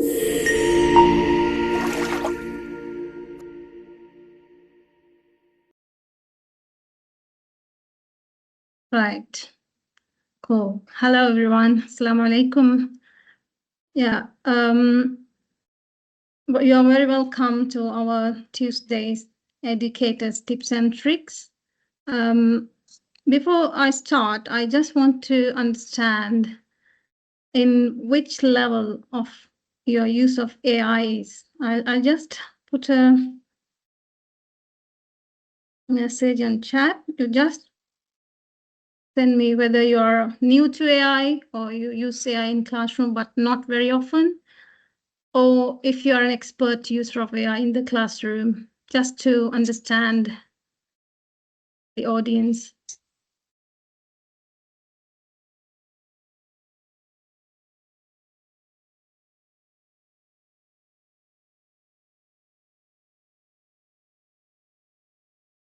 Right. Cool. Hello, everyone. Assalamu alaikum. Yeah. You're very welcome to our Tuesday's Educators Tips and Tricks. Before I start, I just want to understand in which level of your use of AI is. I just put a message on chat. You just send me whether you're new to AI or you use AI in classroom, but not very often, or if you're an expert user of AI in the classroom, just to understand the audience.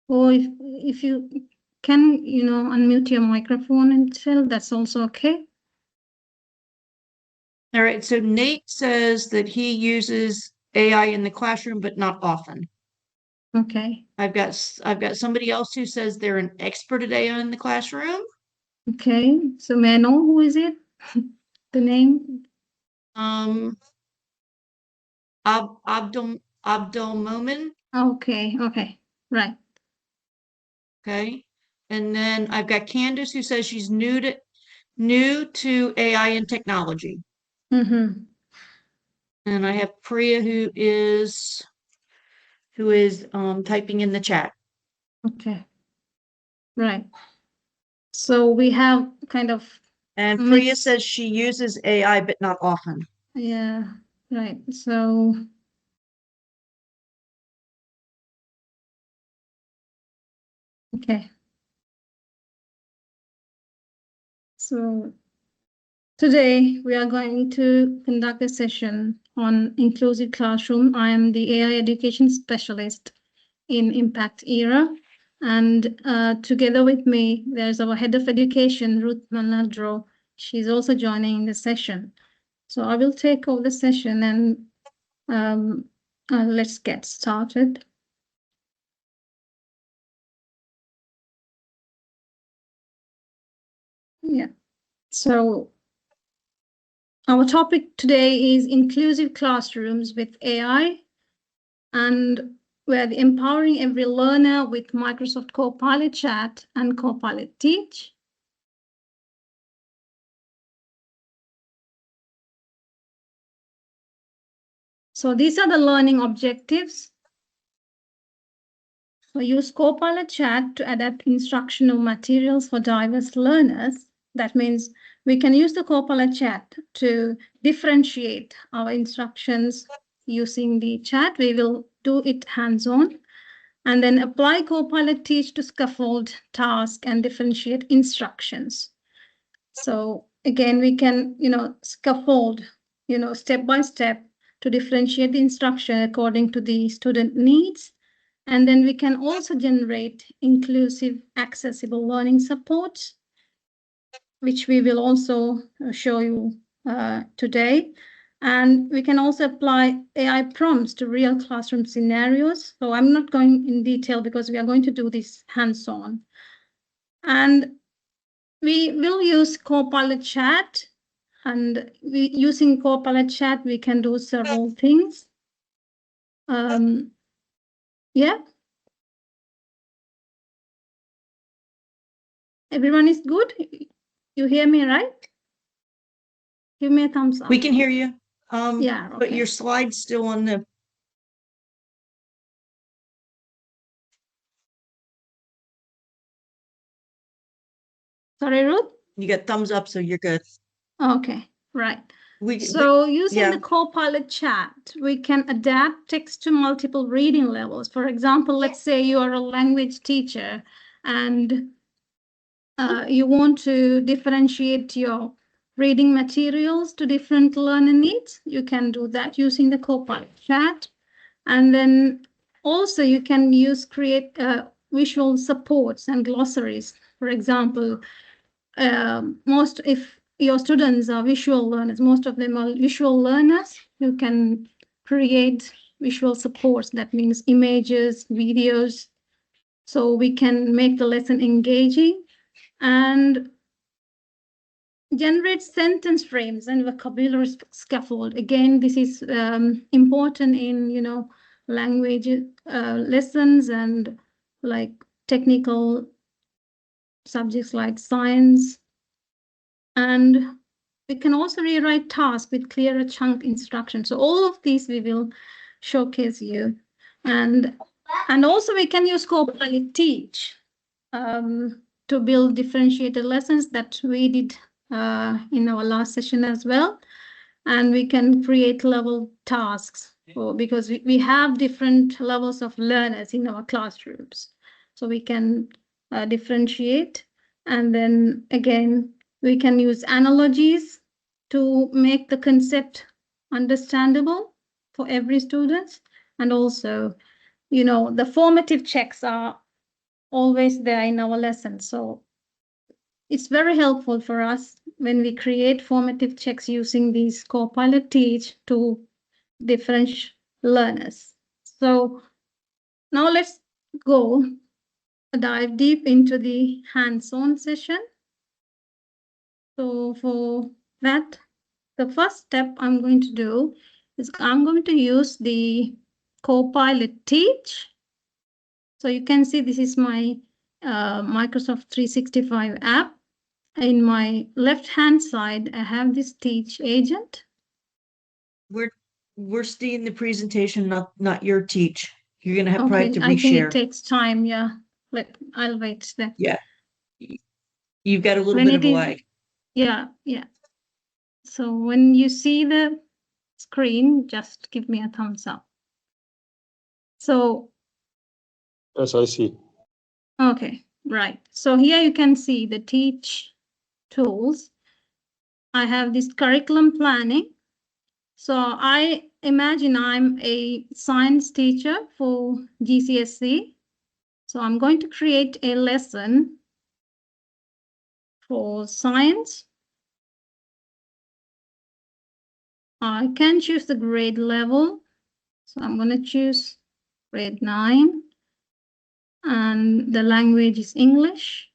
Or if you can, unmute your microphone and tell, that's also okay. All right, so Nate says that he uses AI in the classroom, but not often. Okay. I've got somebody else who says they're an expert at AI in the classroom. Okay, so may I know who is it? The name? Abdul Momin. Okay, right. Okay, and then I've got Candace who says she's new to AI and technology. Mm-hmm. And I have Priya who is typing in the chat. Okay, right. So we have kind of. And Priya says she uses AI, but not often. Yeah, right. So okay. So today we are going to conduct a session on inclusive classroom. I am the AI education specialist in ImpactEra, and together with me, there's our head of education, Ruth Manadro. She's also joining the session. So I will take over the session and let's get started. Yeah. So our topic today is inclusive classrooms with AI, and we're empowering every learner with Microsoft Copilot Chat and Copilot Teach. So these are the learning objectives. We use Copilot Chat to adapt instructional materials for diverse learners. That means we can use the Copilot Chat to differentiate our instructions using the chat. We will do it hands-on, and then apply Copilot Teach to scaffold task and differentiate instructions. So again, we can, scaffold, step by step to differentiate the instruction according to the student needs. And then we can also generate inclusive, accessible learning supports, which we will also show you today. And we can also apply AI prompts to real classroom scenarios. So I'm not going in detail because we are going to do this hands-on. And we will use Copilot Chat. And using Copilot Chat, we can do several things. Yeah. Everyone is good? You hear me, right? Give me a thumbs up. We can hear you. Yeah, okay. But your slide's still on the. Sorry, Ruth? You got thumbs up, so you're good. Okay, right. Using the Copilot Chat, we can adapt text to multiple reading levels. For example, let's say you are a language teacher and you want to differentiate your reading materials to different learner needs. You can do that using the Copilot Chat. And then also you can create visual supports and glossaries. For example, if your students are visual learners, most of them are visual learners, you can create visual supports. That means images, videos. So we can make the lesson engaging and generate sentence frames and vocabulary scaffold. Again, this is important in, language lessons and like technical subjects like science. And we can also rewrite tasks with clearer chunk instructions. So all of these we will showcase you. And also we can use Copilot Teach to build differentiated lessons that we did in our last session as well. And we can create level tasks because we have different levels of learners in our classrooms. So we can differentiate. And then again, we can use analogies to make the concept understandable for every student. And also, the formative checks are always there in our lesson. So it's very helpful for us when we create formative checks using these Copilot Teach to differentiate learners. So now let's go dive deep into the hands-on session. So for that, the first step I'm going to do is I'm going to use the Copilot Teach. So you can see this is my Microsoft 365 app. In my left-hand side, I have this Teach agent. We're seeing the presentation, not your teach. You're gonna have probably Okay, to I think it reshare. takes time. Yeah, I'll wait then. Yeah. You've got a little When bit it of a is, lag. yeah. So when you see the screen, just give me a thumbs up. So, Yes, I see. okay, right. So here you can see the Teach tools. I have this curriculum planning. So I imagine I'm a science teacher for GCSE. So I'm going to create a lesson for science. I can choose the grade level. So I'm going to choose grade 9. And the language is English.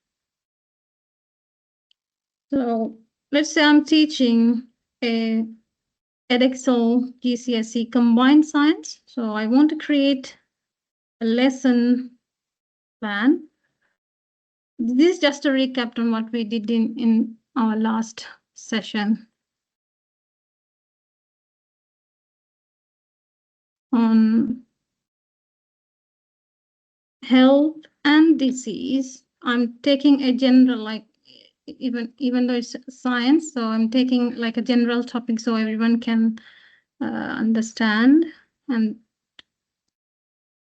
So let's say I'm teaching a edXL GCSE combined science. So I want to create a lesson plan. This is just a recap on what we did in our last session on health and disease. I'm taking a general, like even though it's science, so I'm taking like a general topic so everyone can understand. And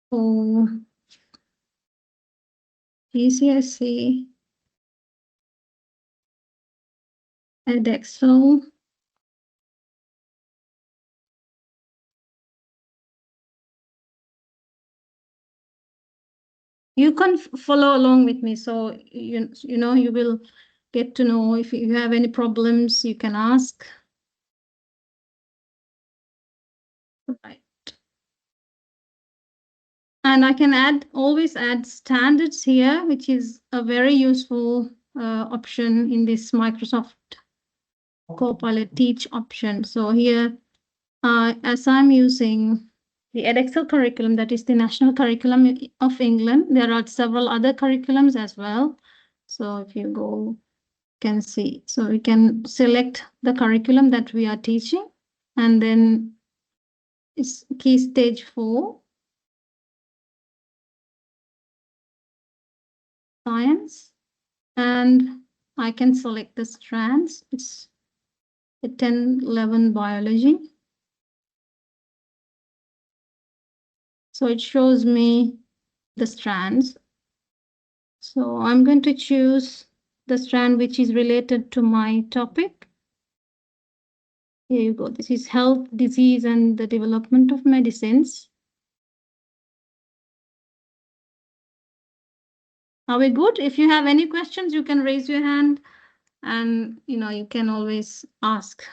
for GCSE edXL, you can follow along with me. So you will get to know if you have any problems, you can ask. Right. And I can always add standards here, which is a very useful option in this Microsoft Copilot Teach option. So here, as I'm using the edXL curriculum, that is the national curriculum of England, there are several other curriculums as well. So if you go, you can see. So we can select the curriculum that we are teaching, and then it's key stage 4. Science, and I can select the strands. It's a 10-11 biology. So it shows me the strands. So I'm going to choose the strand which is related to my topic. Here you go. This is health, disease, and the development of medicines. Are we good? If you have any questions, you can raise your hand and you can always ask.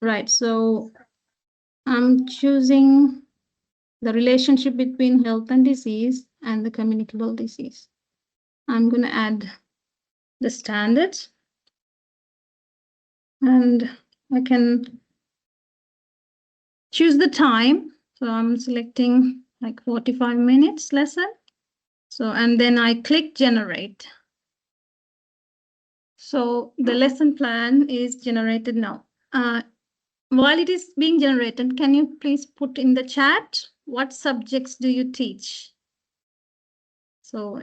Right, so I'm choosing the relationship between health and disease and the communicable disease. I'm going to add the standards, and I can choose the time. So I'm selecting like 45 minutes lesson. So, and then I click generate. So the lesson plan is generated now. While it is being generated, can you please put in the chat what subjects do you teach? So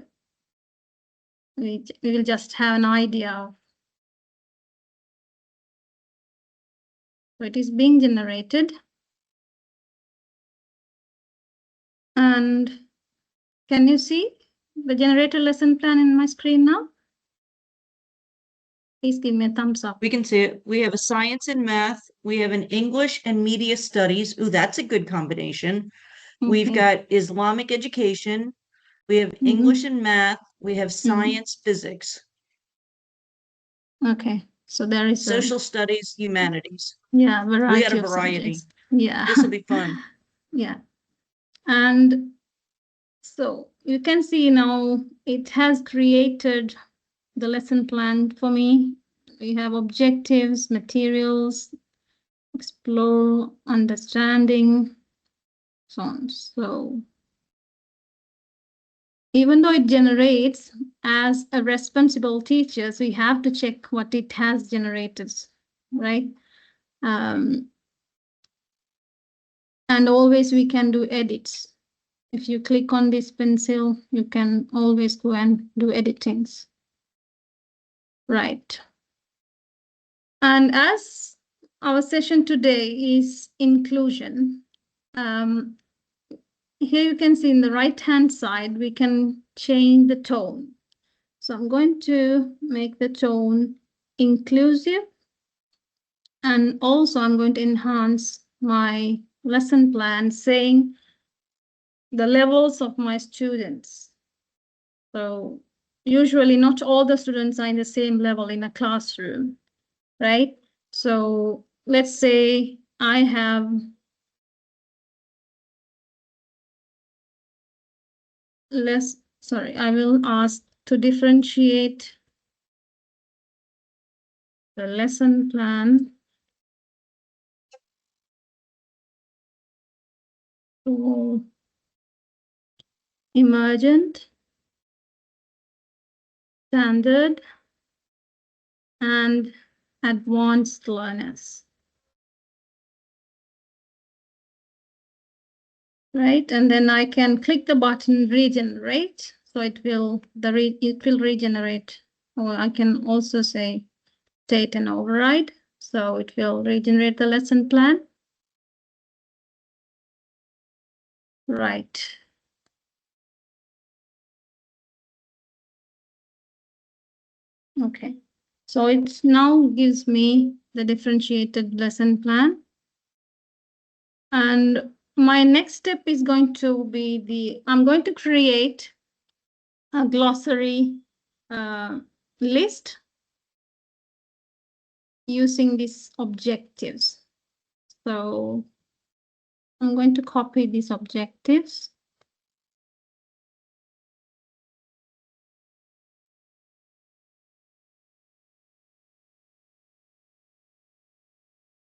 we will just have an idea of. So it is being generated. And can you see the generated lesson plan in my screen now? Please give me a thumbs up. We can see it. We have a science and math. We have an English and media studies. Ooh, that's a good combination. We've Okay. got Islamic education. We have English and math. We have science, physics, Okay, so there is social studies, humanities. yeah, We got variety a of variety. subjects. Yeah. This will be fun. Yeah. And so you can see now it has created the lesson plan for me. We have objectives, materials, explore, understanding, so on. So even though it generates, as a responsible teachers, we have to check what it has generated, right? And always we can do edits. If you click on this pencil, you can always go and do editings. Right. And as our session today is inclusion, here you can see in the right-hand side, we can change the tone. So I'm going to make the tone inclusive. And also I'm going to enhance my lesson plan saying the levels of my students. So usually not all the students are in the same level in a classroom, right? So let's say I have I will ask to differentiate the lesson plan to emergent, standard, and advanced learners. Right, and then I can click the button regenerate, so it will regenerate, or I can also say state and override, so it will regenerate the lesson plan. Right. Okay, so it now gives me the differentiated lesson plan. And my next step is going to be I'm going to create a glossary list using these objectives. So I'm going to copy these objectives.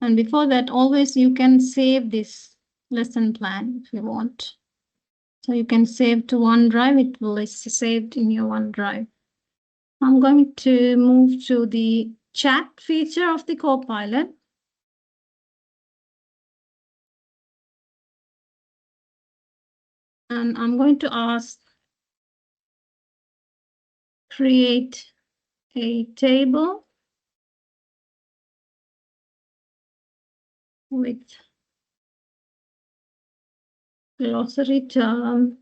And before that, always you can save this lesson plan if you want. So you can save to OneDrive, it will be saved in your OneDrive. I'm going to move to the chat feature of the Copilot. And I'm going to ask, create a table with glossary term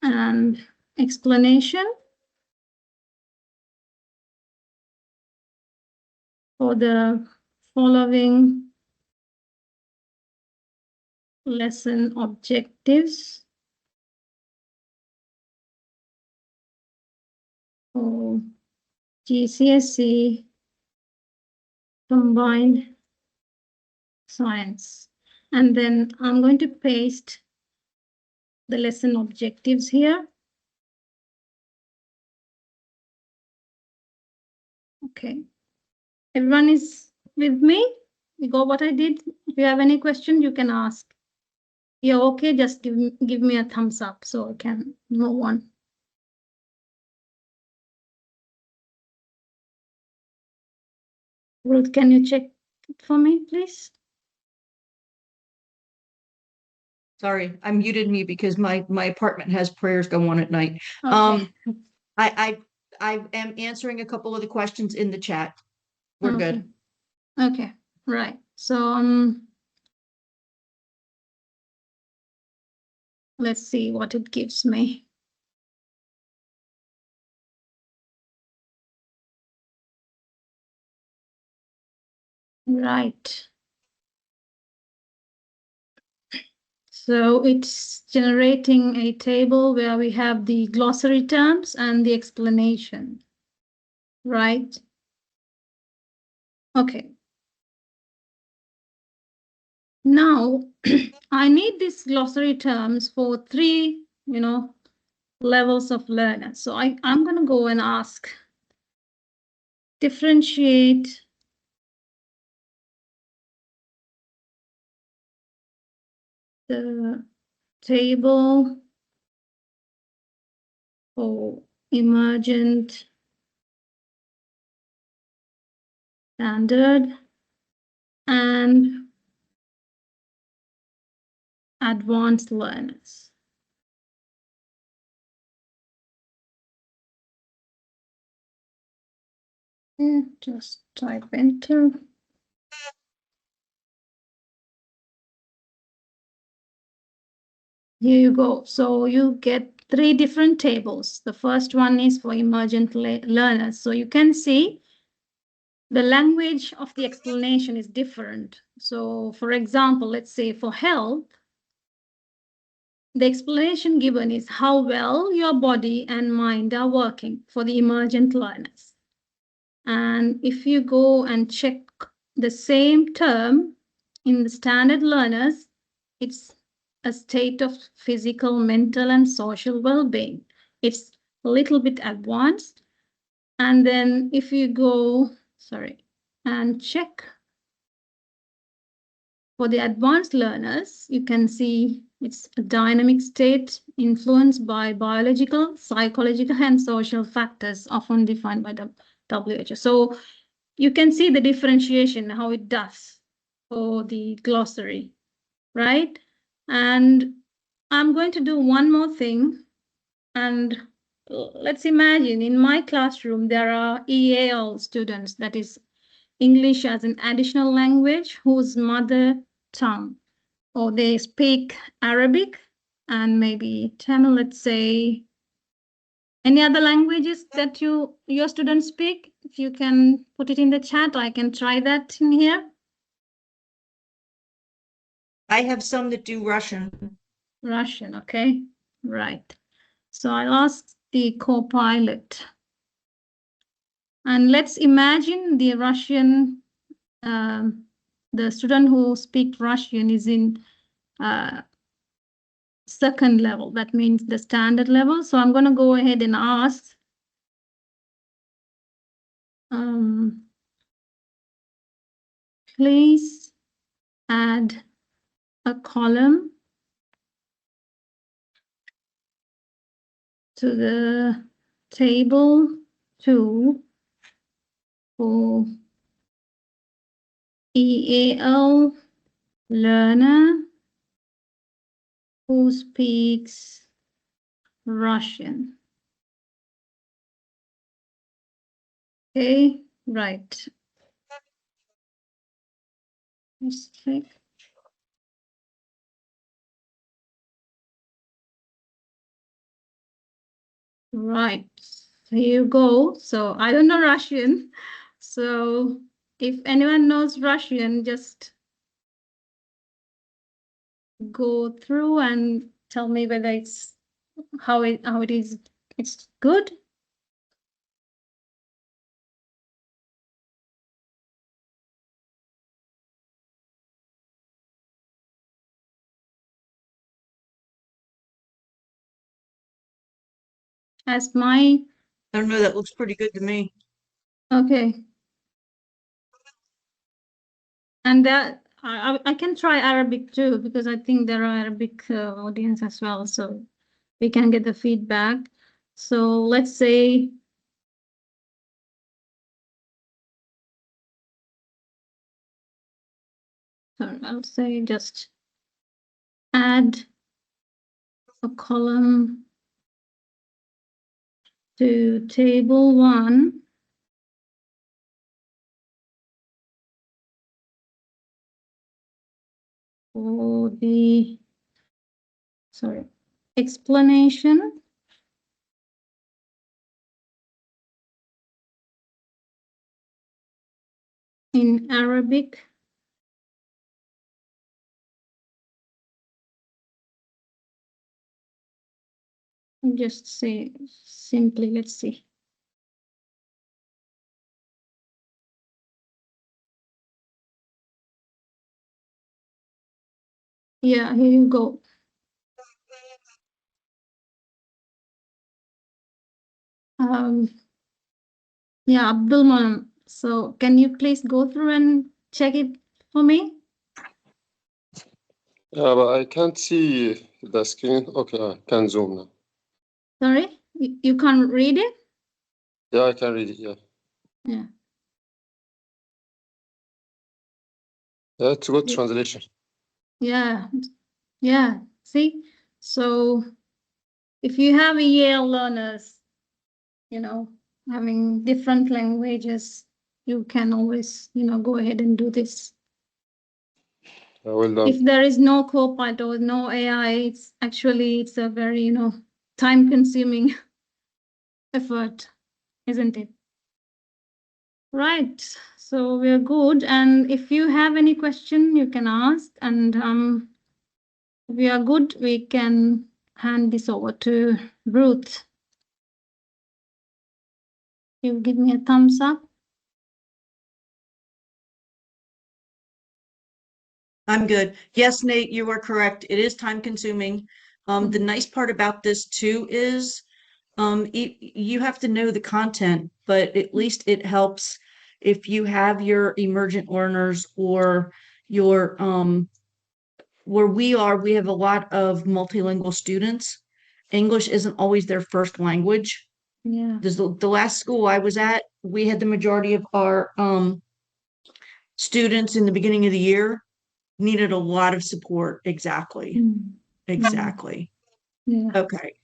and explanation for the following lesson objectives for GCSE combined science. And then I'm going to paste the lesson objectives here. Okay. Everyone is with me? You got what I did? If you have any question, you can ask. You're okay, just give me a thumbs up so I can move on. Ruth, can you check it for me, please? Sorry, I muted me because my apartment has prayers go on at night. Okay. I am answering a couple of the questions in the chat. We're good. Okay, right. So let's see what it gives me. Right. So it's generating a table where we have the glossary terms and the explanation, right? Okay. Now, I need these glossary terms for three, levels of learners. So I'm going to go and ask, differentiate the table for emergent, standard, and advanced learners. Just type enter. Here you go. So you get three different tables. The first one is for emergent learners. So you can see the language of the explanation is different. So for example, let's say for health, the explanation given is how well your body and mind are working for the emergent learners. And if you go and check the same term in the standard learners, it's a state of physical, mental, and social well-being. It's a little bit advanced. And then if you go, and check for the advanced learners, you can see it's a dynamic state influenced by biological, psychological, and social factors often defined by the WHO. So you can see the differentiation, how it does for the glossary, right? And I'm going to do one more thing. And let's imagine in my classroom, there are EAL students, that is English as an additional language, whose mother tongue, or they speak Arabic and maybe Tamil, let's say. Any other languages that your students speak? If you can put it in the chat, I can try that in here. I have some that do Russian. Russian, okay, right. So I'll ask the co-pilot. And let's imagine the Russian, the student who speaks Russian is in second level. That means the standard level. So I'm going to go ahead and ask, please add a column to the table 2 for EAL learner who speaks Russian. Okay, right. Just click. Right, here you go. So I don't know Russian. So if anyone knows Russian, just go through and tell me whether it's how it is. It's good. as my, I don't know, that looks pretty good to me. okay. And that I can try Arabic too, because I think there are Arabic audience as well, so we can get the feedback. So let's say I'll say just add a column to table 1 for the, sorry, explanation in Arabic just say simply, let's see. Yeah, here you go. Yeah, Abdul Manam. So can you please go through and check it for me? Yeah, but I can't see the screen. Okay, I can zoom now. Sorry, you can't read it? Yeah, I can read it. Yeah. Yeah. Yeah, it's a good Yeah. translation. Yeah. Yeah. See? So if you have EL learners, you know, having different languages, you can always, go ahead and do this. Well done. If there is no Copilot or no AI, it's a very, time consuming effort, isn't it? Right. So we're good. And if you have any question, you can ask. And if we are good, we can hand this over to Ruth. You give me a thumbs up. I'm good. Yes, Nate, you are correct. It is time consuming. The nice part about this too is you have to know the content, but at least it helps if you have your emergent learners or your where we have a lot of multilingual students. English isn't always their first language. Yeah. The last school I was at, we had the majority of our students in the beginning of the year needed a lot of support. Exactly. Exactly. Yeah. Okay.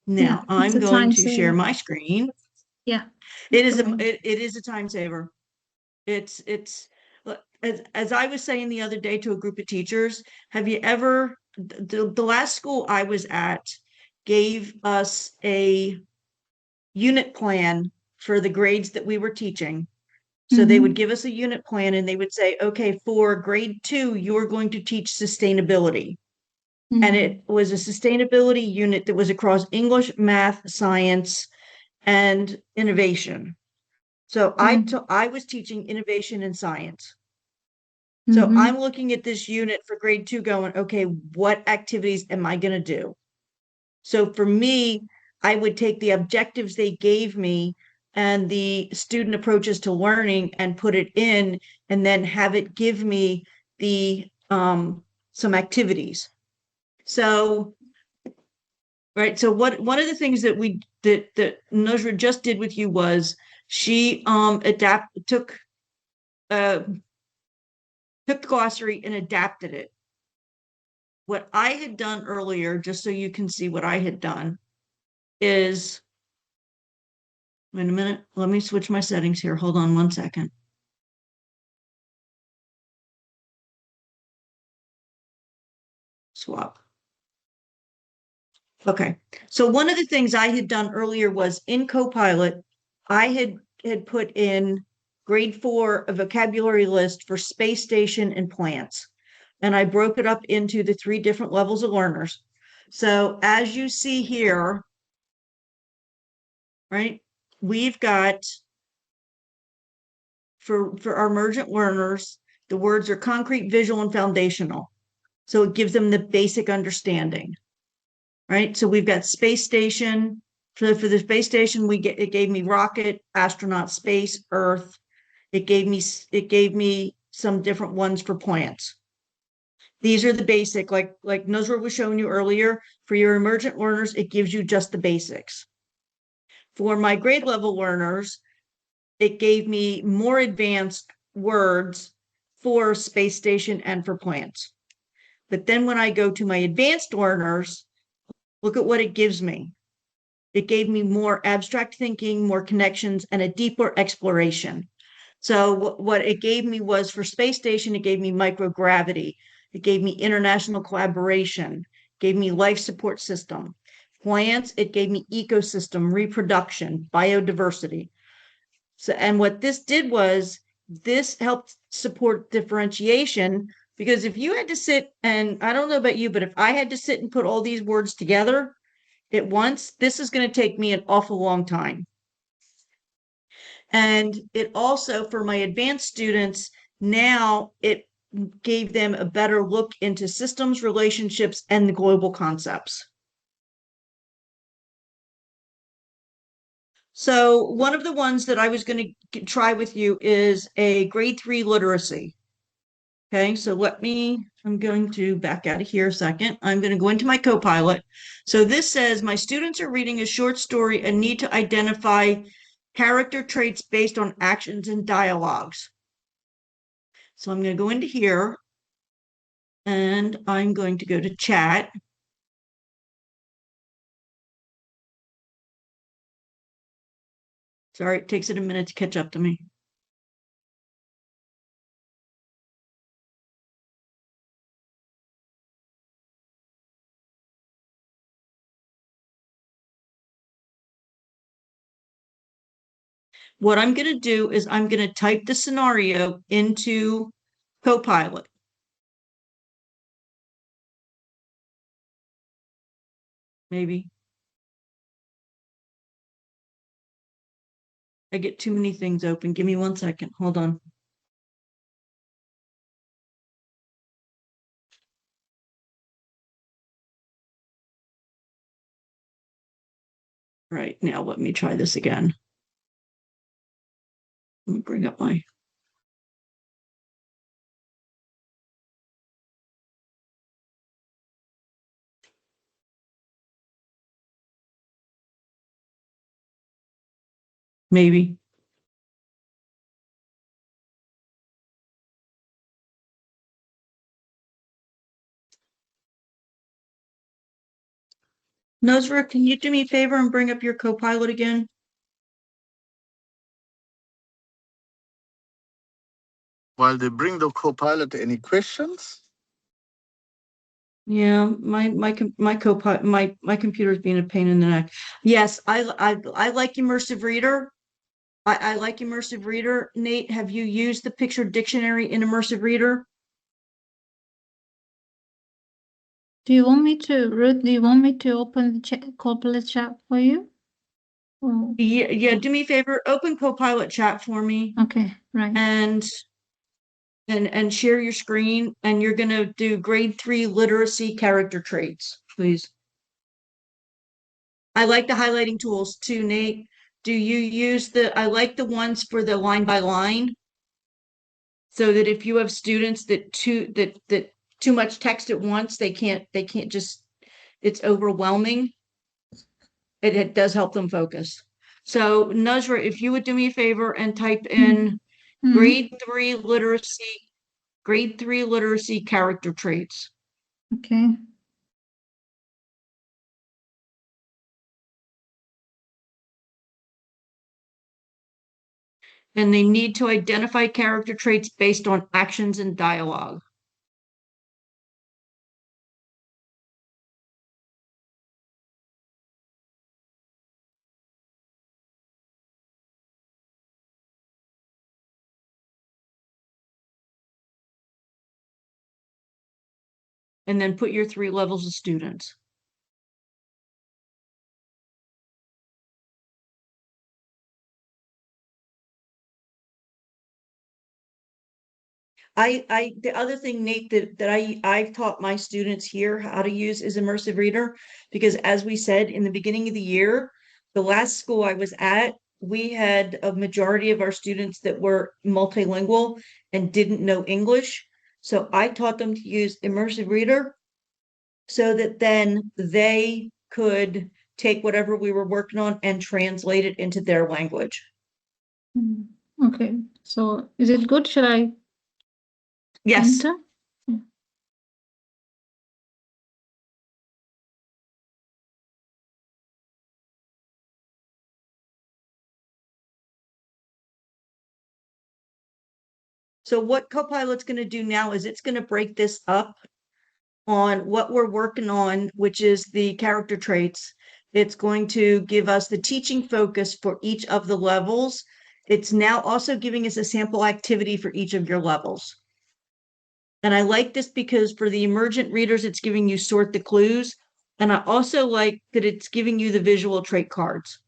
Yeah. Now It's I'm a going time to share saver. my screen. Yeah. It is Go a ahead. it is a time saver. It's as I was saying the other day to a group of teachers, have you ever the last school I was at gave us a unit plan for the grades that we were teaching. So they would give us a unit plan and they would say, okay, for grade 2, you're going to teach sustainability. And it was a sustainability unit that was across English, math, science, and innovation. So I was teaching innovation and science. So I'm looking at this unit for grade 2 going, okay, what activities am I going to do? So for me, I would take the objectives they gave me and the student approaches to learning and put it in, and then have it give me the some activities. So, right. So one of the things that that Nusra just did with you was she took the glossary and adapted it. What I had done earlier, just so you can see what I had done, is wait a minute. Let me switch my settings here. Hold on 1 second. Swap. Okay. So one of the things I had done earlier was in Copilot, I had put in grade 4 a vocabulary list for space station and plants. And I broke it up into the 3 different levels of learners. So as you see here, right, we've got for our emergent learners, the words are concrete, visual, and foundational. So it gives them the basic understanding, right? So we've got space station, For the space station, it gave me rocket, astronaut, space, Earth. It gave me some different ones for plants. These are the basic, like Nusra was showing you earlier. For your emergent learners, it gives you just the basics. For my grade level learners, it gave me more advanced words for space station and for plants. But then when I go to my advanced learners, look at what it gives me. It gave me more abstract thinking, more connections, and a deeper exploration. So what it gave me was, for space station, it gave me microgravity. It gave me international collaboration, gave me life support system. Plants, it gave me ecosystem, reproduction, biodiversity. So, and what this did was, this helped support differentiation, because if you had to sit, and I don't know about you, but if I had to sit and put all these words together at once, this is going to take me an awful long time. And it also, for my advanced students, now it gave them a better look into systems, relationships, and the global concepts. So one of the ones that I was going to try with you is a grade 3 literacy. Okay, so I'm going to back out of here a second. I'm going to go into my Copilot. So this says, my students are reading a short story and need to identify character traits based on actions and dialogues. So I'm going to go into here and I'm going to go to chat. Sorry, it takes it a minute to catch up to me. What I'm going to do is I'm going to type the scenario into Copilot. Maybe. I get too many things open. Give me 1 second. Hold on. Right, now let me try this again. Let me bring up my... Maybe. Nozra, can you do me a favor and bring up your Copilot again? While they bring the Copilot, any questions? Yeah, my computer's being a pain in the neck. Yes, I like Immersive Reader. I like Immersive Reader. Nate, have you used the picture dictionary in Immersive Reader? Do you want me to, Ruth, do you want me to open the Copilot chat for you? Oh. Yeah, do me a favor, open Copilot chat for me. Okay, right. And share your screen, and you're going to do grade 3 literacy character traits, please. I like the highlighting tools too, Nate. Do you use I like the ones for the line by line, so that if you have students that too much text at once, they can't just, it's overwhelming. It does help them focus. So Nusra, if you would do me a favor and type in grade 3 literacy character traits. Okay. And they need to identify character traits based on actions and dialogue. And then put your 3 levels of students. The other thing, Nate, that I've taught my students here how to use is Immersive Reader, because as we said in the beginning of the year, the last school I was at, we had a majority of our students that were multilingual and didn't know English. So I taught them to use Immersive Reader so that then they could take whatever we were working on and translate it into their language. Okay, so is it good? Should I Yes. enter? Yeah. So what Copilot's going to do now is it's going to break this up on what we're working on, which is the character traits. It's going to give us the teaching focus for each of the levels. It's now also giving us a sample activity for each of your levels. And I like this because for the emergent readers, it's giving you sort the clues. And I also like that it's giving you the visual trait cards.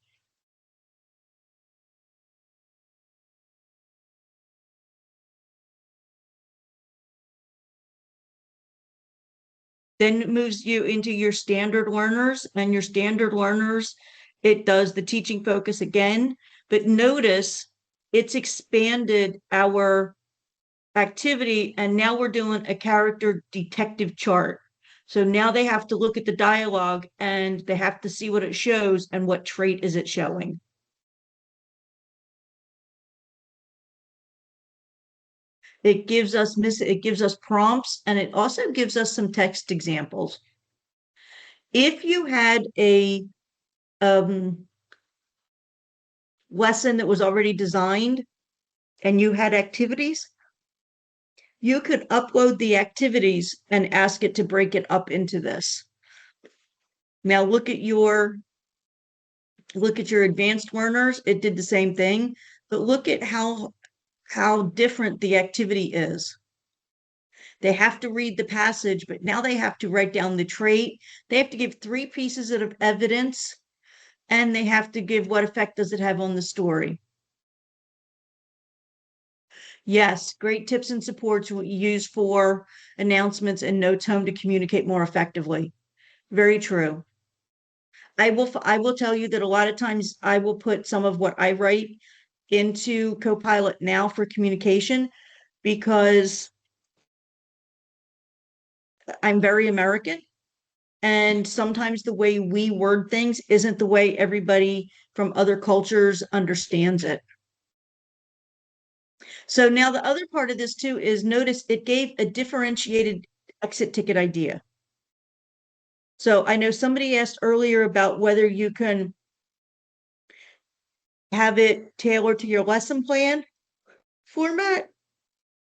Then it moves you into your standard learners, and your standard learners, it does the teaching focus again, but notice it's expanded our activity, and now we're doing a character detective chart. So now they have to look at the dialogue and they have to see what it shows and what trait is it showing. It gives us prompts, and it also gives us some text examples. If you had a lesson that was already designed and you had activities, you could upload the activities and ask it to break it up into this. Now look at your advanced learners. It did the same thing, but look at how different the activity is. They have to read the passage, but now they have to write down the trait. They have to give 3 pieces of evidence, and they have to give what effect does it have on the story. Yes, great tips and supports we use for announcements and notes home to communicate more effectively. Very true. I will tell you that a lot of times I will put some of what I write into Copilot now for communication because I'm very American. And sometimes the way we word things isn't the way everybody from other cultures understands it. So now the other part of this too is notice it gave a differentiated exit ticket idea. So I know somebody asked earlier about whether you can have it tailored to your lesson plan format.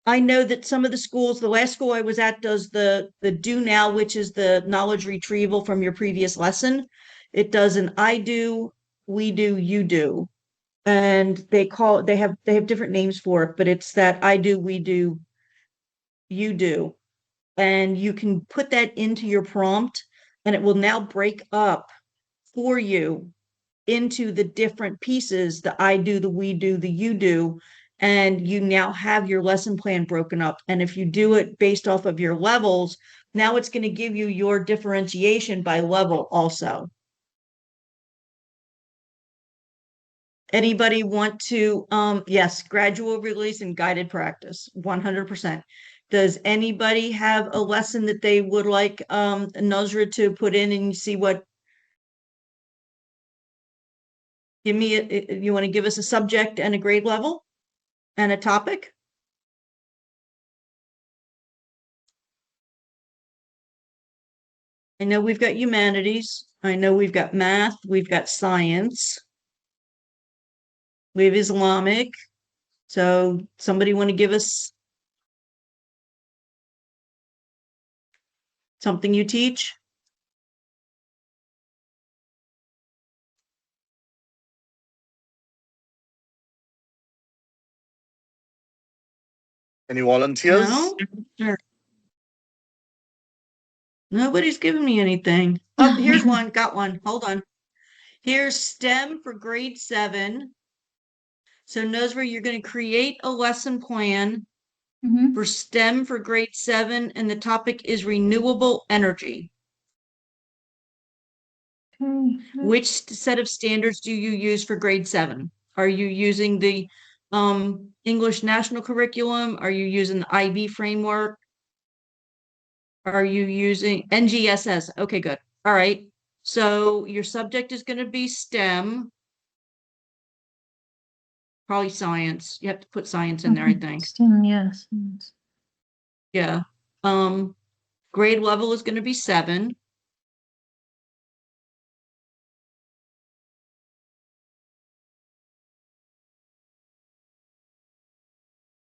I know that some of the schools, the last school I was at does the do now, which is the knowledge retrieval from your previous lesson. It does an I do, we do, you do. And they have different names for it, but it's that I do, we do, you do. And you can put that into your prompt and it will now break up for you into the different pieces, the I do, the we do, the you do, and you now have your lesson plan broken up. And if you do it based off of your levels, now it's going to give you your differentiation by level also. Anybody want to, yes, gradual release and guided practice, 100%. Does anybody have a lesson that they would like Nusra to put in and see what? Give me, you want to give us a subject and a grade level and a topic? I know we've got humanities. I know we've got math. We've got science. We have Islamic. So somebody want to give us something you teach? Any volunteers? No? Sure. Nobody's giving me anything. Oh, here's one. Got one. Hold on. Here's STEM for grade 7. So Nusra, you're going to create a lesson plan for STEM for grade 7, and the topic is renewable energy. Okay. Which set of standards do you use for grade 7? Are you using the English National Curriculum? Are you using the IB framework? Are you using NGSS? Okay, good. All right. So your subject is going to be STEM, probably science. You have to put science in there, I think. STEM, yes. Yeah. Grade level is going to be 7.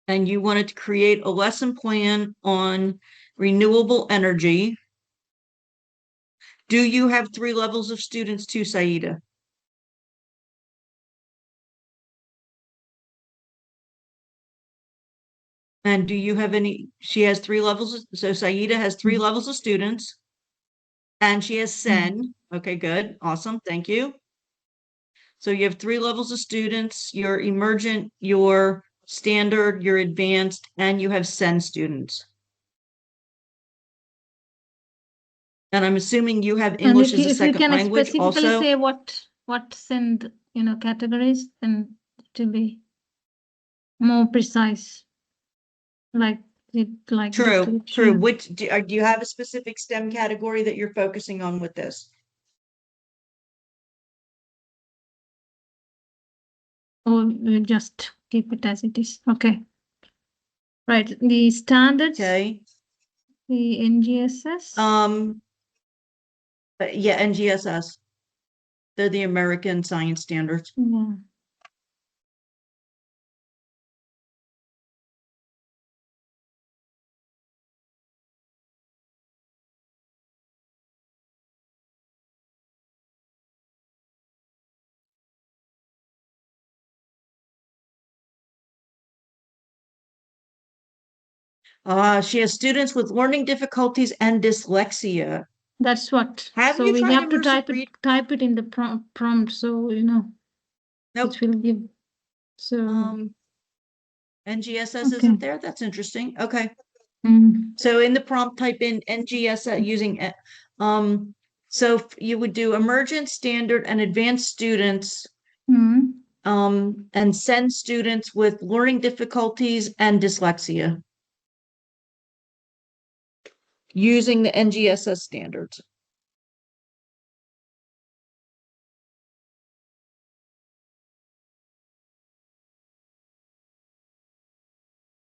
And you wanted to create a lesson plan on renewable energy. Do you have 3 levels of students too, Saida? And do you have any, she has 3 levels, so Saida has 3 levels of students. And she has SEN. Okay, good. Awesome. Thank you. So you have 3 levels of students, your emergent, your standard, your advanced, and you have SEN students. And I'm assuming you have And English as a if you second can language specifically also. say what send categories, then to be more precise, like True, true. description Which do you have a specific STEM category that you're focusing on with this? or we just keep it as it is. Okay. Right. The standards, Okay. the NGSS. Yeah, NGSS. They're the American Science Standards. Yeah. She has students with learning difficulties and dyslexia. That's what. Have So you we tried have to immersive read? type it in the prompt, so Nope. it will give. So NGSS okay. isn't there? That's interesting. Okay. Mm. So in the prompt, type in NGSS using so you would do emergent, standard, and advanced students, Mm. and SEN students with learning difficulties and dyslexia using the NGSS standards.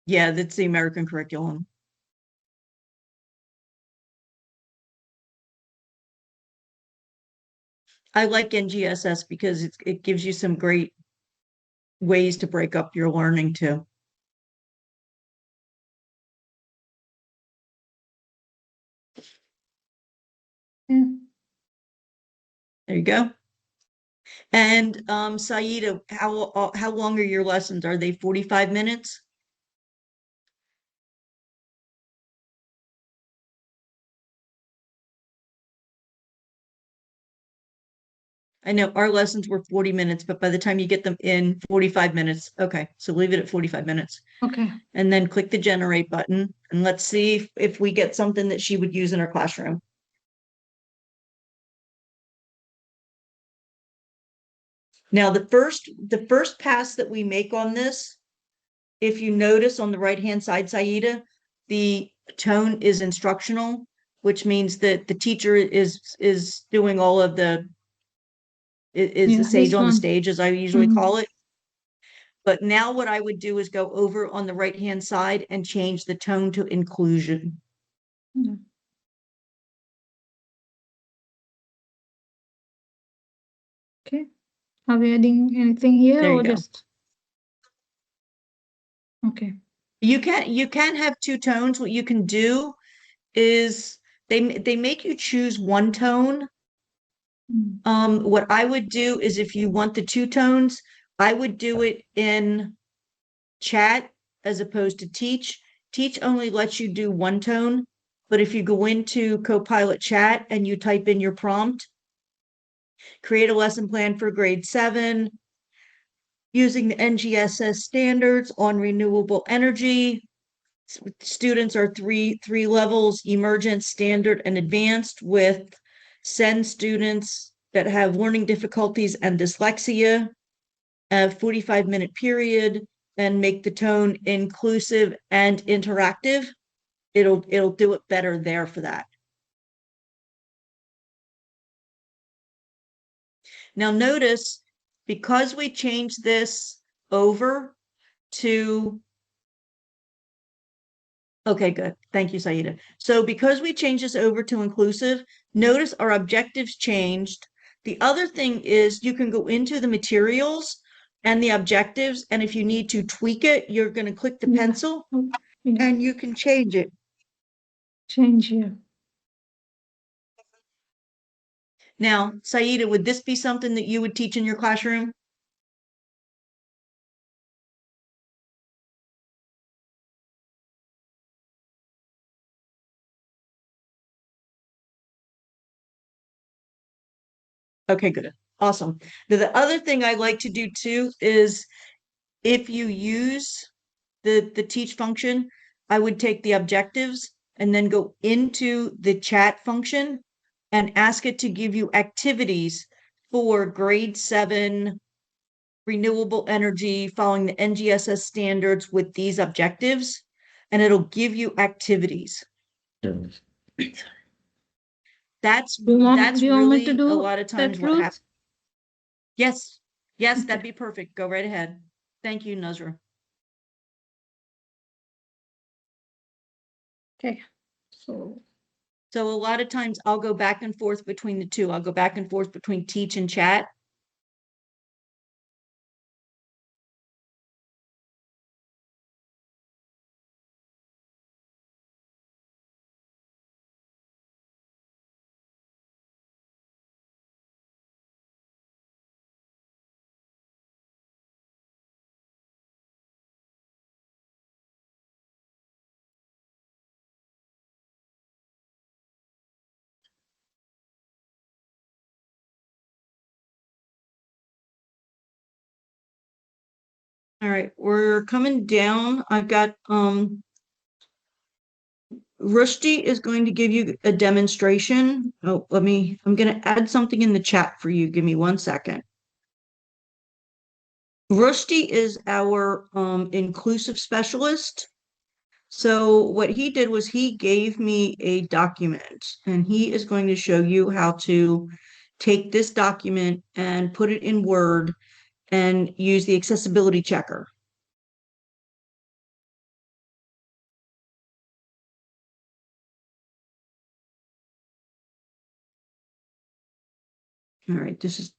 Yeah, that's the American curriculum. I like NGSS because it gives you some great ways to break up your learning too. Yeah. There you go. And Saida, how long are your lessons? Are they 45 minutes? I know our lessons were 40 minutes, but by the time you get them in 45 minutes, okay, so leave it at 45 minutes. Okay. And then click the generate button and let's see if we get something that she would use in her classroom. Now, the first pass that we make on this, if you notice on the right-hand side, Saida, the tone is instructional, which means that the teacher is doing all of the is the Yeah, sage this on the one. stage, as I usually call it. But now what I would do is go over on the right-hand side and change the tone to inclusion. Yeah. Okay. Are we adding anything here There you or go. just? Okay. You can have 2 tones. What you can do is they make you choose 1 tone. What I would do is if you want the 2 tones, I would do it in chat as opposed to teach. Teach only lets you do 1 tone, but if you go into Copilot chat and you type in your prompt, create a lesson plan for grade 7 using the NGSS standards on renewable energy. Students are three levels: emergent, standard, and advanced, with SEN students that have learning difficulties and dyslexia, a 45-minute period, and make the tone inclusive and interactive. It'll do it better there for that. Now notice, because we changed this over to, okay, good. Thank you, Saida. So because we changed this over to inclusive, notice our objectives changed. The other thing is you can go into the materials and the objectives, and if you need to tweak it, you're going to click the Yeah. pencil Yeah. and you can change it. Change here. Now, Saida, would this be something that you would teach in your classroom? Okay, good. Awesome. Now, the other thing I like to do too is if you use the teach function, I would take the objectives and then go into the chat function and ask it to give you activities for grade 7 renewable energy following the NGSS standards with these objectives, and it'll give you activities. That's Do you want me to really a do lot of times that, what Ruth? happens. Yes, yes, Okay. that'd be perfect. Go right ahead. Thank you, Nazra. Okay. So So a lot of times I'll go back and forth between the two. I'll go back and forth between teach and chat. All right, we're coming down. I've got Rushdie is going to give you a demonstration. Oh, I'm going to add something in the chat for you. Give me 1 second. Rushdie is our inclusive specialist. So what he did was he gave me a document, and he is going to show you how to take this document and put it in Word and use the accessibility checker. All right, this is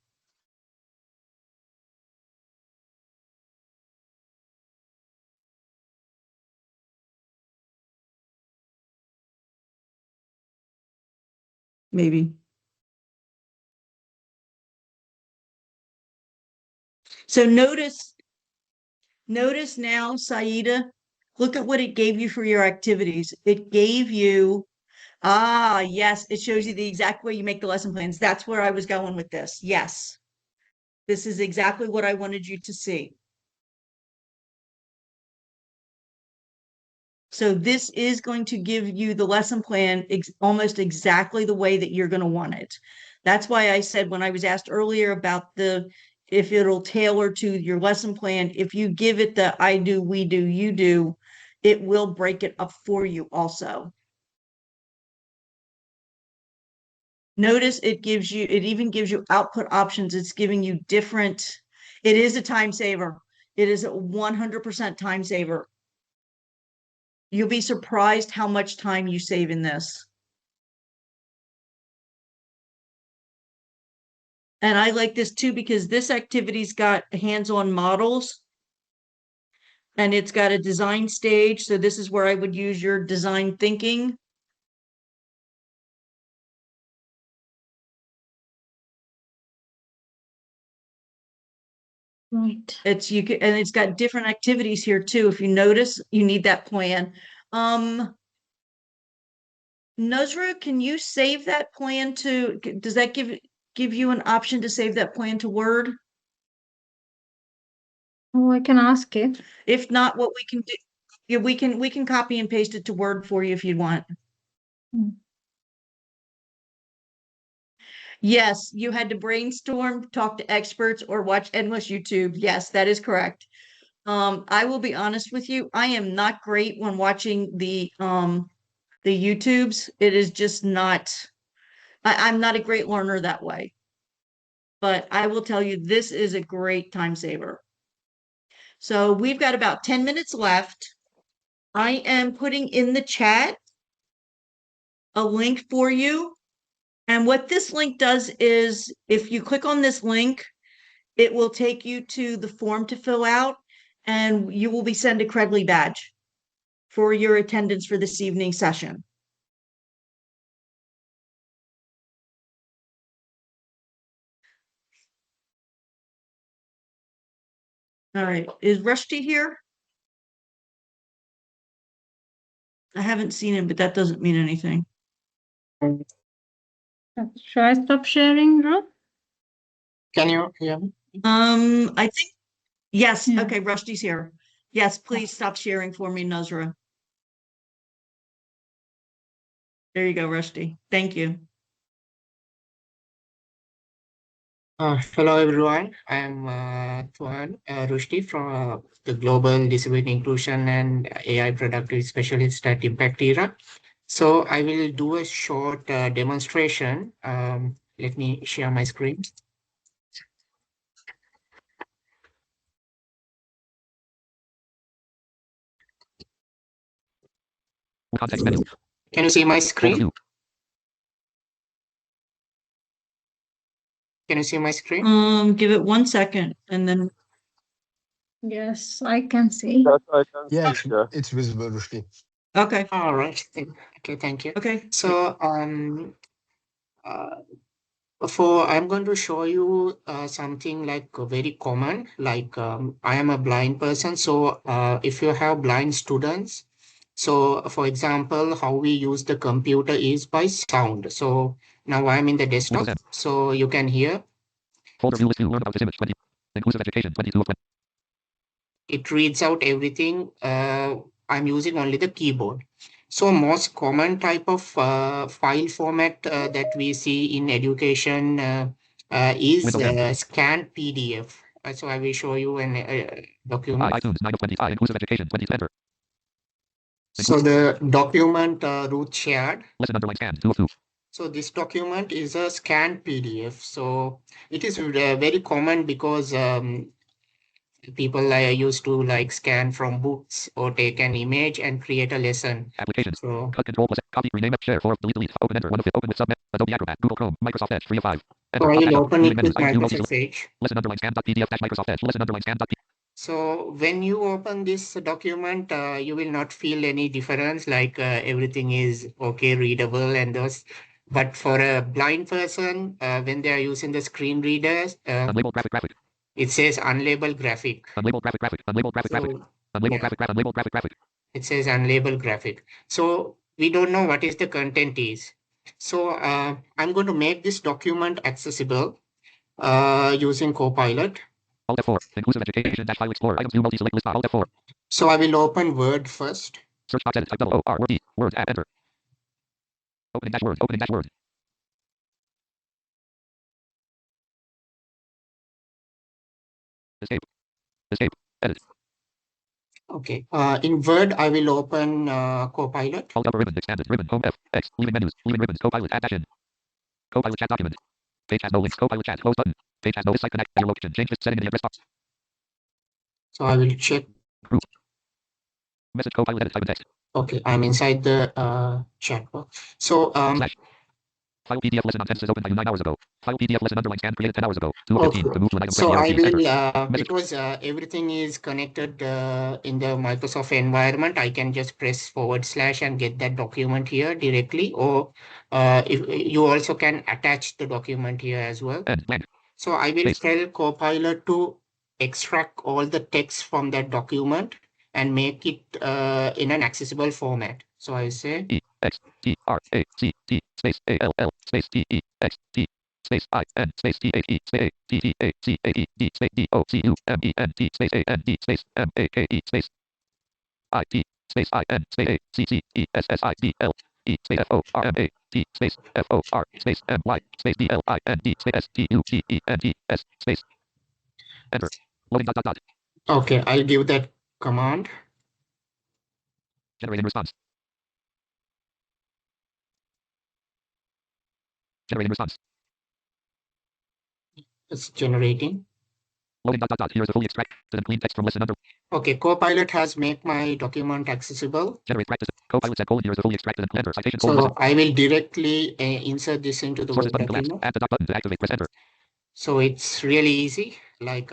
maybe. So notice now, Saida, look at what it gave you for your activities. It gave you, yes, it shows you the exact way you make the lesson plans. That's where I was going with this. Yes, this is exactly what I wanted you to see. So this is going to give you the lesson plan almost exactly the way that you're going to want it. That's why I said when I was asked earlier about if it'll tailor to your lesson plan, if you give it the I do, we do, you do, it will break it up for you also. Notice it even gives you output options. It's giving you different, it is a time saver. It is a 100% time saver. You'll be surprised how much time you save in this. And I like this too, because this activity's got hands-on models and it's got a design stage. So this is where I would use your design thinking. right. And it's got different activities here too. If you notice, you need that plan. Nuzra, can you save that plan does that give you an option to save that plan to Word? Oh, I can ask it. If not, what we can do, yeah, we can copy and paste it to Word for you if you'd want. Mm. Yes, you had to brainstorm, talk to experts, or watch endless YouTube. Yes, that is correct. I will be honest with you, I am not great when watching the YouTubes. It is just not, I'm not a great learner that way. But I will tell you, this is a great time saver. So we've got about 10 minutes left. I am putting in the chat a link for you. And what this link does is if you click on this link, it will take you to the form to fill out, and you will be sent a Credly badge for your attendance for this evening's session. All right, is Rusty here? I haven't seen him, but that doesn't mean anything. Should I stop sharing, Ruth? Can you hear me? I think, yes, Yeah. okay, Rusty's here. Yes, please stop sharing for me, Nuzra. There you go, Rusty. Thank you. Hello everyone, I am Tuan Rushdie from the Global Disability Inclusion and AI Productivity Specialist at ImpactEra. So I will do a short demonstration. Let me share my screen. Context menu. Can you see my screen? Overview. Can you see my screen? Give it 1 second and then Yes, I can see. Yes, I can Yeah, see, yeah. it's visible, Rushdie. okay. All right. Okay, thank you. Okay. So I'm going to show you something like very common, like I am a blind person. So if you have blind students, so for example, how we use the computer is by sound. So now I'm in the desktop, so you can hear. Folder view list view. Learn about this image 20. Inclusive education 22 of 20. It reads out everything. I'm using only the keyboard. So most common type of file format that we see in education is scanned PDF. So I will show you an document. iTunes 9 of 20. Inclusive education 20. Enter. So the document Ruth shared. Lesson underline scan 2 of 2. So this document is a scanned PDF. So it is very common because people used to like scan from books or take an image and create a lesson. Application. So Cut control plus copy rename share for delete open enter 1 of 5 open with subnet Adobe Acrobat Google Chrome Microsoft Edge 3 of 5. Enter. I will open it with menus, Microsoft Edge. lesson underline scan .pdf dash Microsoft Edge lesson underline scan .pdf. So when you open this document, you will not feel any difference, like everything is okay, readable and those. But for a blind person, when they are using the screen readers, Unlabeled graphic. it says unlabeled graphic. Unlabeled graphic. Unlabeled graphic. Unlabeled graphic. Unlabeled graphic. It says unlabeled graphic. So we don't know what is the content is. So I'm going to make this document accessible using Copilot. Alt F4. Inclusive education dash file explorer items view multi select list bar Alt F4. So I will open Word first. Search box edit type double O R word E word add enter. Opening dash word. Opening dash word. Escape. Escape. Edit. Okay. In Word, I will open Copilot. Alt upper ribbon expanded ribbon home F X leaving menus leaving ribbons Copilot add dash in. Copilot chat document. Page has no links. Copilot chat close button. Page has no site connect your location change this setting in the address box. So I will check. Group. Message Copilot edit type in text. Okay, I'm inside the chat box. So Slash. File PDF lesson on tenses opened by you 9 hours ago. File PDF lesson underline scan created 10 hours ago. 2 of 15 to move to an item. So I will enter. because everything is connected in the Microsoft environment, I can just press / and get that document here directly, or if you also can attach the document here as well. So I will tell Copilot to extract all the text from that document and make it in an accessible format. So I say E X T R A C T space A L L space T E X T space I N space T H E space A T T A C A E D space D O C U M E N T space A N D space M A K E space I T space I N space A C C E S S I D L E space F O R M A T space FOR space MY space DLIND space STUDENT space. Enter. Loading dot dot dot. Okay, I'll give that command. Generating response. Generating response. It's generating. Loading dot dot dot. Here's the fully extracted and clean text from lesson under. Okay, Copilot has made my document accessible. Generate practice. Copilot said colon. Here's the fully extracted and enter citation colon. So I will directly insert this into the Sources Word button collapsed. document. Add the dot button to activate. Press enter. So it's really easy, like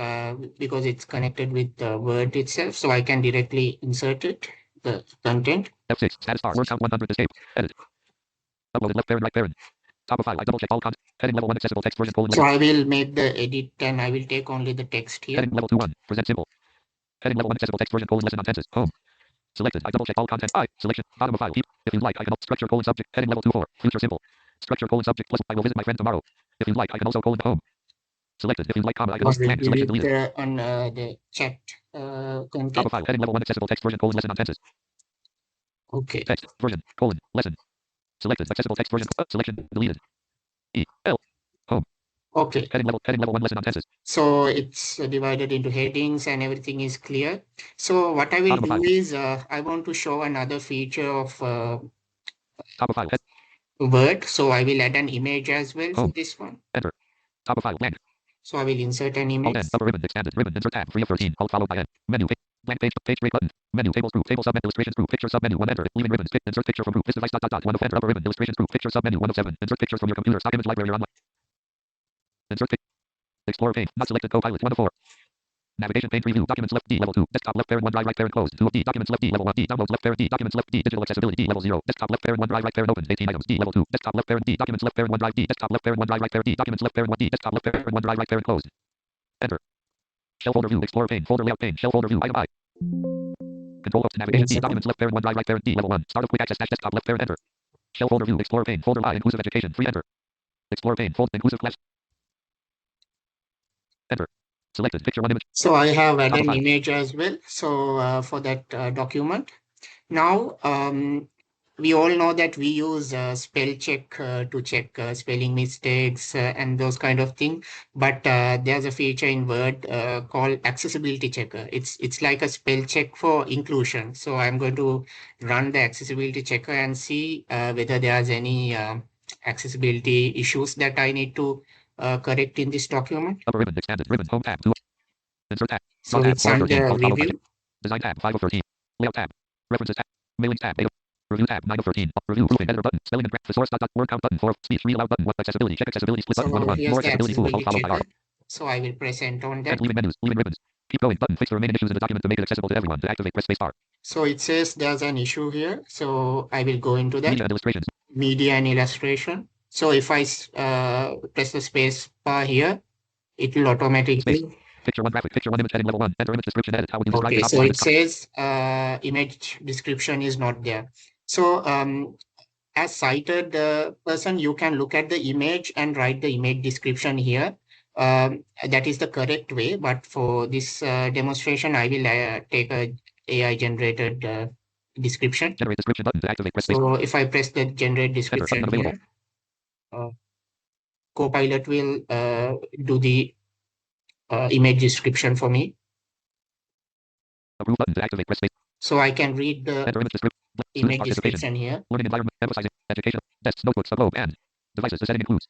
because it's connected with the Word itself. So I can directly insert it, the content. F6 status bar. Word count 100. Escape. Edit. Uploaded left parent right parent. Top of file. I double check all content. Heading level 1 accessible text version colon. So I will make the edit and I will take only the text here. Heading level 2 1. Present symbol. Heading level 1 accessible text version colon lesson on tenses. Home. Selected. I double check all content. I selection. Bottom of file. Keep. If you like, I can structure colon subject. Heading level 2 4. Future symbol. Structure colon subject plus. I will visit my friend tomorrow. If you like, I can also colon home. Selected. If you like, comma, I can I also will blank. Selection delete deleted. on the chat Top content. of file. Heading level 1 accessible text version colon lesson on tenses. Okay. Text version colon lesson. Selected. Accessible text version. Selection deleted. E L. Home. Okay. Heading level 1 lesson on tenses. So it's divided into headings and everything is clear. So what I will Bottom of do file. is I want to show another feature of Top of file. Head. Word. So I will add an image as well for Home. this one. Enter. Top of file. Blank. So I will insert an Alt N. image. Upper ribbon. Expanded ribbon. Insert tab. 3 of 13. Alt followed by N. Menu. Blank page. Page break button. Menu. Tables group. Table submenu. Illustrations group. Picture submenu. 1 enter. Leaving ribbons. Insert picture from group. This device dot dot dot. 1 of enter. Upper ribbon. Illustrations group. Picture submenu. 1 of 7. Insert pictures from your computer. Stock image library online. Insert pic. Explorer pane. Not selected. Copilot. 1 of 4. Navigation pane preview. Documents left D level 2. Desktop left parent 1 drive right parent closed. 2 of D. Documents left D level 1 D. Downloads left parent D. Documents left D. Digital accessibility D level 0. Desktop left parent 1 drive right parent opens. 18 items D level 2. Desktop left parent D. Documents left parent 1 drive D. Desktop left parent 1 drive right parent D. Documents left parent 1 D. Desktop left parent 1 drive right parent closed. Enter. Shell folder view. Explorer pane. Folder layout pane. Shell folder view. Item I. Control host navigation D. Documents left parent 1 drive right parent D level 1. Start of quick access dash desktop left parent enter. Shell folder view. Explorer pane. Folder I. Inclusive education. Free enter. Explorer pane. Fold. Inclusive class. Enter. Selected. Picture 1 image. So I have added an file. image as well. So for that document. Now we all know that we use spell check to check spelling mistakes and those kind of things. But there's a feature in Word called accessibility checker. It's like a spell check for inclusion. So I'm going to run the accessibility checker and see whether there's any accessibility issues that I need to correct in this document. Upper ribbon. Expanded ribbon. Home tab. 2. Insert tab. So tab. it's 4 of 13. under Alt followed by review. Design tab. 5 of 13. Layout tab. References tab. Mailing tab. 8 of. Review tab. 9 of 13. Review proofing editor button. Spelling and graph. Thesaurus dot dot. Word count button. 4 of speech. Read aloud button. 1 accessibility. Check accessibility split button. 1 of So 1. here's More the accessibility tools. Alt accessibility followed by R. checker. So I will press enter on that. And leaving menus. Leaving ribbons. Keep going button. Fix the remaining issues in the document to make it accessible to everyone. To activate, press space bar. So it says there's an issue here. So I will go into that. Media and illustrations. Media and illustration. So if I press the space bar here, it will automatically. Picture 1 graphic. Picture 1 image. Heading level 1. Enter image description. Edit. How would you describe Okay, the top so line? it says image description is not there. So as cited person, you can look at the image and write the image description here. That is the correct way. But for this demonstration, I will take a AI generated description. Generate description button to activate. Press space. So if I press the generate description button here, Copilot will do the image description for me. Approve button to activate. Press space. So I can read the Enter image description. image Participation. description here. Learning environment. Emphasizing education. Desks, notebooks, a globe, and devices. The setting includes.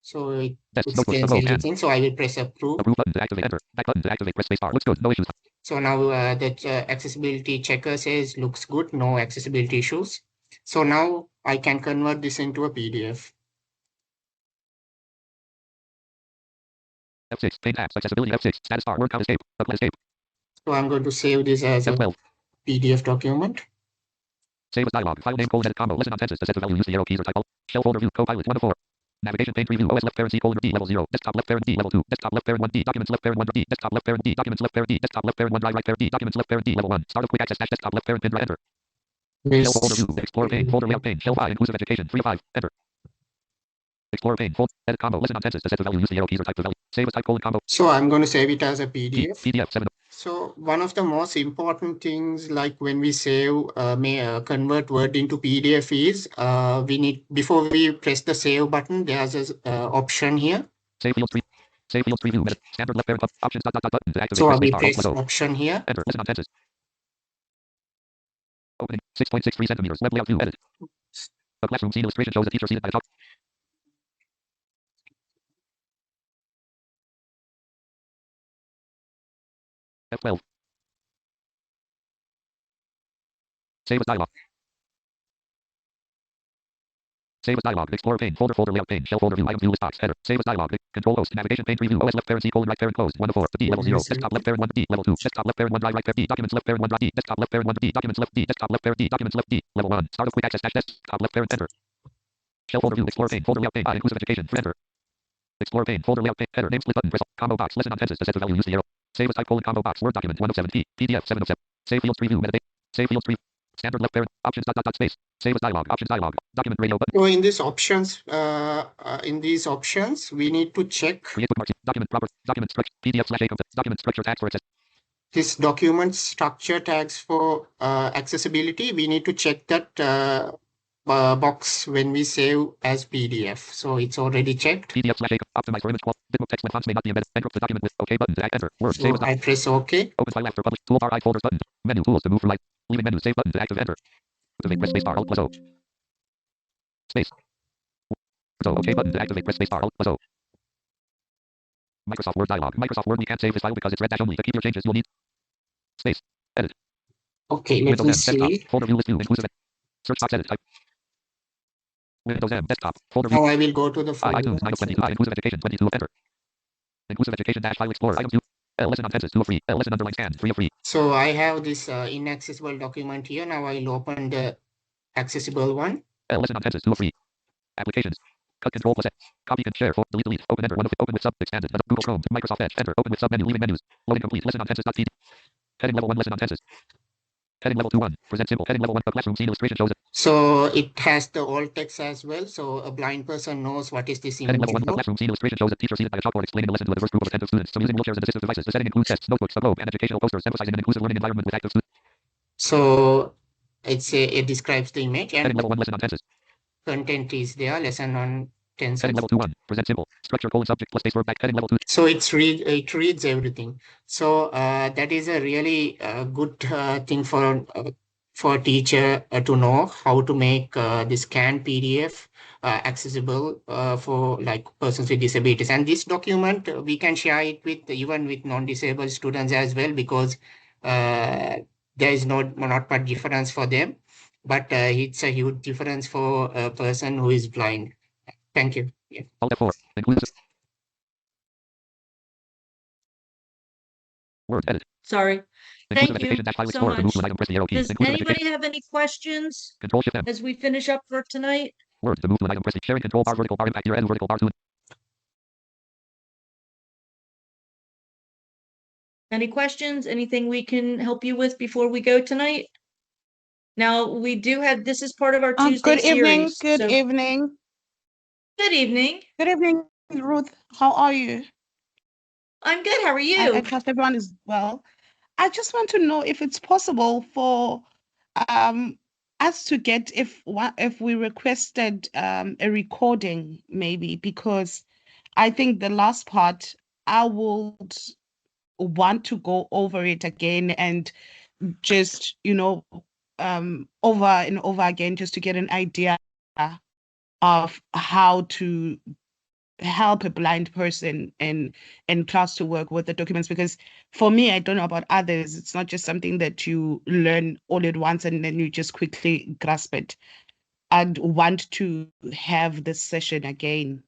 So it Desks, notebooks, a explains globe, and everything. So I will press approve. approve button to activate. Enter. Back button to activate. Press space bar. Looks good. No issues. So now the accessibility checker says looks good, no accessibility issues. So now I can convert this into a PDF. F6. Pane tabs. Accessibility. F6. Status bar. Word count escape. Apply escape. So I'm going to save this as a F12. PDF document. Save as dialog. File name colon edit combo. Listen on tenses. To set the value. Use the arrow keys or type. Shell folder view. Copilot 1 of 4. Navigation pane preview. OS left parent C colon D level 0. Desktop left parent D level 2. Desktop left parent 1 D. Documents left parent 1 D. Desktop left parent D. Documents left parent D. Desktop left parent 1 drive right parent D. Documents left parent D level 1. Start of quick access dash desktop left parent pin. Enter. Shell folder view. Explorer pane. Folder layout pane. Shell 5. Inclusive education. 3 of 5. Enter. Explorer pane. Fold. Edit combo. Listen on tenses. To set the value. Use the arrow keys or type the value. Save as type colon combo. So I'm going to save it as a PDF. PDF 7. So one of the most important things, like when we save, convert Word into PDF is, we need, before we press the save button, there's a option here. Save field preview. Save field preview. Edit. Standard left parent options. Button to activate. So Press we spacebar. press Alt. option here. Enter. Listen on tenses. Opening. 6.63 centimeters. Web layout view. Edit. A classroom scene illustration shows a teacher seated at a chalk. F12. Save as dialog. Save as dialog. Explorer pane. Folder layout pane. Shell folder view. Item view list box. Header. Save as dialog. Control host. Navigation pane preview. OS left parent C colon right parent closed. 1 of 4. D level 0. Desktop left parent 1 D. Level 2. Desktop left parent 1 drive right parent D. Documents left parent 1 drive D. Desktop left parent 1 D. Documents left D. Desktop left parent D. Documents left D. Level 1. Start of quick access dash desktop left parent enter. Shell folder view. Explorer pane. Folder layout pane. Inclusive education. Enter. Explore pane. Folder layout pane. Header. Name split button. Press combo box. Listen on tenses. To set the value. Use the arrow. Save as type colon combo box. Word document 1 of 7 P. PDF 7 of 7. Save field preview. Meditate. Save field preview. Standard left parent. Options space. Save as dialog. Options dialog. Document radio button. So in these options, we need to check Create bookmarks. Document proper. Document structure. PDF /a compass. Document structure tags for access. this document structure tags for accessibility. We need to check that box when we save as PDF. So it's already checked. PDF /a optimize for image quality. Bitbook text when fonts may not be embedded. Encrypt the document with OK button to enter. Word. So Save as I press OK. open file after publish. Toolbar I folders button. Menu tools to move for light. Leaving menu. Save button to active enter. Activate press spacebar alt plus O. Space. So OK button to activate press spacebar alt plus O. Microsoft Word dialog. Microsoft Word. We can't save this file because it's red dash only. To keep your changes, you'll need space. Edit. Okay, let Windows me M. Desktop. see. Folder view list view. Inclusive. Search box edit type. Windows M. Desktop. Folder view. Now I will go to the folder. iTunes 9 of 22. Inclusive education 22. Enter. Inclusive education dash file explorer. Item 2. Lesson on tenses 2 of 3. Lesson underline scan 3 of 3. So I have this inaccessible document here. Now I'll open the accessible one. Lesson on tenses 2 of 3. Applications. Cut control plus X. Copy and share for delete. Open enter. 1 of open with sub expanded. Google Chrome. Microsoft Edge. Enter. Open with sub menu. Leaving menus. Loading complete. Lesson on tenses.pd. Heading level 1. Lesson on tenses. Heading level 2 1. Present symbol. Heading level 1. A classroom scene illustration shows it. So it has the alt text as well. So a blind person knows what is this Heading image level 1. A for. classroom scene illustration shows a teacher seated at a chalkboard explaining a lesson to a diverse group of attentive students. Some using wheelchairs and assistive devices. The setting includes tests, notebooks, a globe, and educational posters emphasizing an inclusive learning environment with active students. So it describes the image and Heading level 1. Lesson on tenses. content is there. Lesson on tenses. Heading level 2 1. Present symbol. Structure colon subject plus space verb back. Heading level 2. So it reads everything. So that is a really good thing for a teacher to know how to make the scanned PDF accessible for like persons with disabilities. And this document we can share it with even with non-disabled students as well, because there is not much difference for them, but it's a huge difference for a person who is blind. Thank you. Yeah. Alt F4. Inclusive. Word edit. Sorry. Inclusive Thank you education dash file so explorer. To move much. to an item, press the arrow key. Does Inclusive anybody education. have any questions Control shift M. as we finish up for tonight? Word to move to an item, press the sharing control bar vertical bar ImpactEra edu vertical bar 2. Any questions? Anything we can help you with before we go tonight? Now, we do have, this is part of our Tuesday Good evening. series. Good so- evening. Good evening. Good evening, Ruth. How are you? I'm good. How are you? I trust everyone is well. I just want to know if it's possible for us to get if we requested a recording, maybe, because I think the last part I would want to go over it again and just over and over again, just to get an idea of how to help a blind person in class to work with the documents. Because for me, I don't know about others, it's not just something that you learn all at once and then you just quickly grasp it. I'd want to have this session again.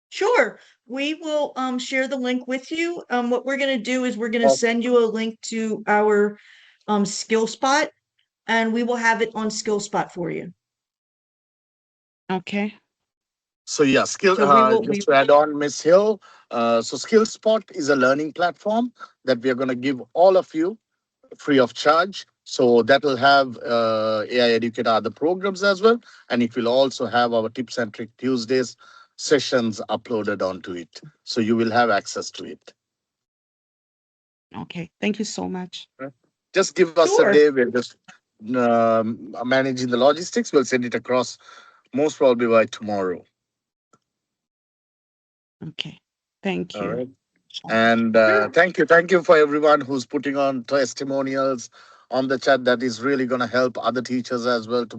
Sure. We will share the link with you. What we're going to do is we're going to send you a link to our skill spot, and we will have it on skill spot for you. Okay. So yeah, skill. So we will- Just to add on, Miss Hill. So SkillSpot is a learning platform that we are going to give all of you free of charge. So that will have AI Educator other programs as well, and it will also have our tip-centric Tuesdays sessions uploaded onto it. So you will have access to it. Okay, thank you so much. Just give us Sure. a day. We're just managing the logistics. We'll send it across most probably by tomorrow. Okay, thank All you. right. And thank you for everyone who's putting on testimonials on the chat. That is really going to help other teachers as well to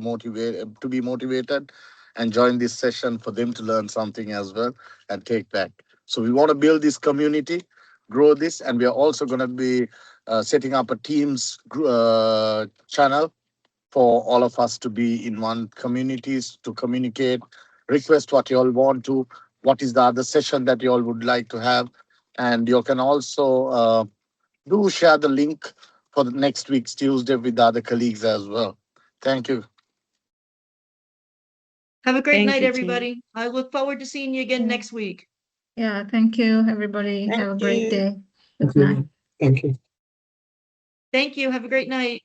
be motivated and join this session for them to learn something as well and take back. So we want to build this community, grow this, and we are also going to be setting up a Teams channel for all of us to be in one communities to communicate, request what you all want to, what is the other session that you all would like to have. And you can also do share the link for the next week's Tuesday with the other colleagues as well. Thank you. Have a great Thank night, you, team. everybody. I look forward to seeing you again Yeah. next week. Yeah, thank you, everybody. Thank Have a great you. day. Good night. Thank you. Thank you. Have a great night.